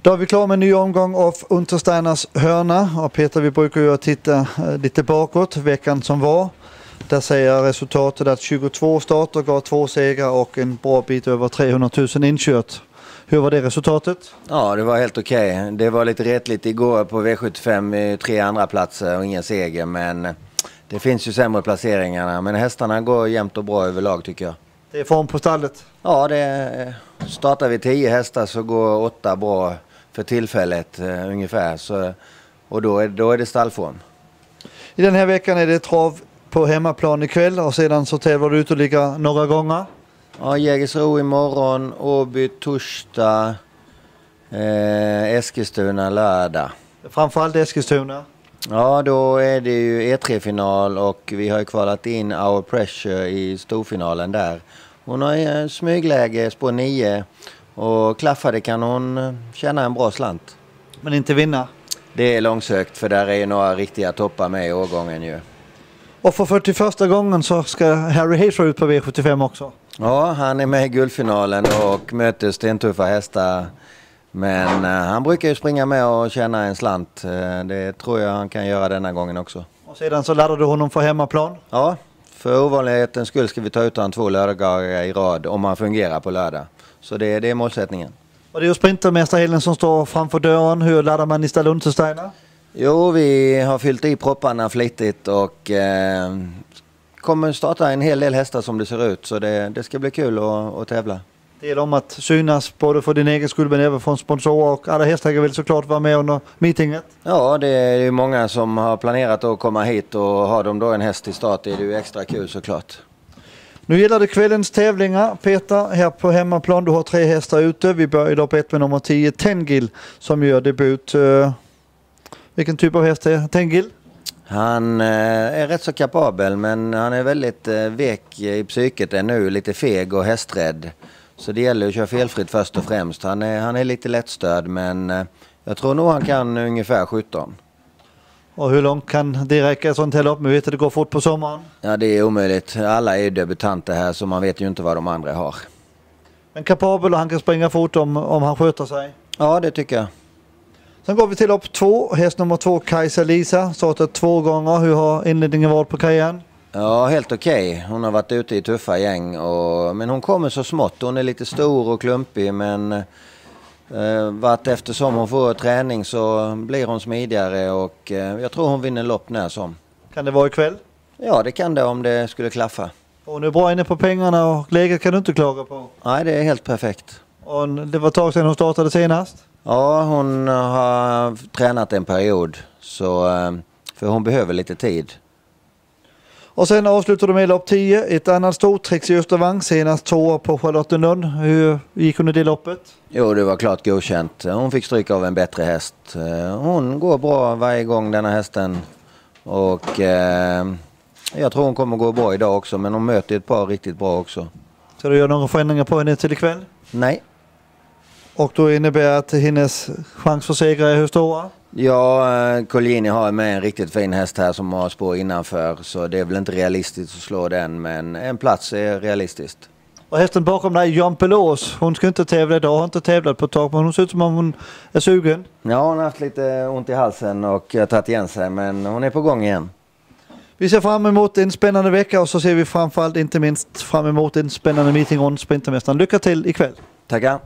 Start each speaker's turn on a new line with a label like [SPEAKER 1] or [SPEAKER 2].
[SPEAKER 1] Då är vi klara med en ny omgång av Untersteiners hörna. Och Peter, vi brukar ju titta lite bakåt veckan som var. Där säger resultatet att 22 starter gav 2 segrar och en bra bit över 300 000 inkört. Hur var det resultatet?
[SPEAKER 2] Ja, det var helt okej. Det var lite rättligt igår på V75 i 3 andra platser och ingen seger. Men det finns ju sämre placeringarna. Men hästarna går jämnt och bra överlag tycker jag.
[SPEAKER 1] Det är form på stallet?
[SPEAKER 2] Ja, startar vi 10 hästar så går 8 bra för tillfället ungefär. Så, och då är det stallform.
[SPEAKER 1] I den här veckan är det trav på hemmaplan ikväll och sedan så tävlar du ytterligare några gånger.
[SPEAKER 2] Ja, Jägersro imorgon, Åby torsdag, Eskilstuna lördag.
[SPEAKER 1] Framförallt Eskilstuna.
[SPEAKER 2] Ja, då är det ju E3-final och vi har ju kvalat in Our Pressure i storfinalen där. Hon har smygläge spår 9 och klaffade kan hon tjäna en bra slant.
[SPEAKER 1] Men inte vinna?
[SPEAKER 2] Det är långsökt för där är ju några riktiga toppar med i årgången ju.
[SPEAKER 1] Och för 41:a gången så ska Harry Hayes ut på V75 också.
[SPEAKER 2] Ja, han är med i guldfinalen och möter stentuffa hästar. Men han brukar ju springa med och tjäna en slant. Det tror jag han kan göra denna gången också.
[SPEAKER 1] Och sedan så laddar du honom för hemmaplan?
[SPEAKER 2] Ja, för ovanlighetens skull ska vi ta ut han 2 lördagar i rad om han fungerar på lördag. Så det är målsättningen. Och
[SPEAKER 1] det är ju sprintermästarhillen som står framför dörren. Hur laddar man i stället Untersteiner?
[SPEAKER 2] Jo, vi har fyllt i propparna flitigt och kommer starta en hel del hästar som det ser ut. Så det ska bli kul att tävla. Det
[SPEAKER 1] gäller om att synas både för din egen skull men även från sponsorer och alla hästägare vill såklart vara med under meetinget. Ja, det är ju många som har planerat att komma hit och har de då en häst i start. Det är ju extra kul såklart. Nu gäller det kvällens tävlingar. Peter, här på hemmaplan, du har 3 hästar ute. Vi börjar då på med nummer 10, Tengil, som gör debut. Vilken typ av häst är Tengil? Han är rätt så kapabel men han är väldigt vek i psyket ännu, lite feg och hästrädd. Så det gäller att köra felfritt först och främst. Han är lite lättstörd men jag tror nog han kan ungefär 17. Och hur långt kan det räcka ett sånt här lopp? Men vet att det går fort på sommaren? Ja, det är omöjligt. Alla är ju debutanter här så man vet ju inte vad de andra har. Men kapabel och han kan springa fort om han sköter sig? Ja, det tycker jag. Sen går vi till lopp 2. Häst nummer 2, Kajsa Lisa. Startat 2 gånger. Hur har inledningen varit på Kajan? Ja, helt okej. Hon har varit ute i tuffa gäng. Men hon kommer så smått. Hon är lite stor och klumpig men vart eftersom hon får träning så blir hon smidigare och jag tror hon vinner lopp när som. Kan det vara ikväll? Ja, det kan det om det skulle klaffa. Hon är bra inne på pengarna och läget kan du inte klaga på? Nej, det är helt perfekt. Och det var ett tag sedan hon startade senast? Ja, hon har tränat en period så, för hon behöver lite tid. Och sen avslutar du med lopp 10. Ett annat stort Trix i Östervang. Senast 2 på Charlottenlund. Hur gick hon i det loppet? Jo, det var klart godkänt. Hon fick stryka av en bättre häst. Hon går bra varje gång denna hästen. Och jag tror hon kommer gå bra idag också. Men hon möter ett par riktigt bra också. Ska du göra några förändringar på henne till ikväll? Nej. Och då innebär att hennes chans för seger är hur stora? Ja, Colgjini har med en riktigt fin häst här som har spår innanför. Så det är väl inte realistiskt att slå den, men en plats är realistiskt. Och hästen bakom dig, Jan Pelås, hon ska inte tävla idag, har inte tävlat på ett tag, men hon ser ut som om hon är sugen. Ja, hon har haft lite ont i halsen och tagit igen sig, men hon är på gång igen. Vi ser fram emot en spännande vecka och så ser vi framförallt inte minst fram emot en spännande meeting runt Sprintermästaren. Lycka till ikväll! Tackar!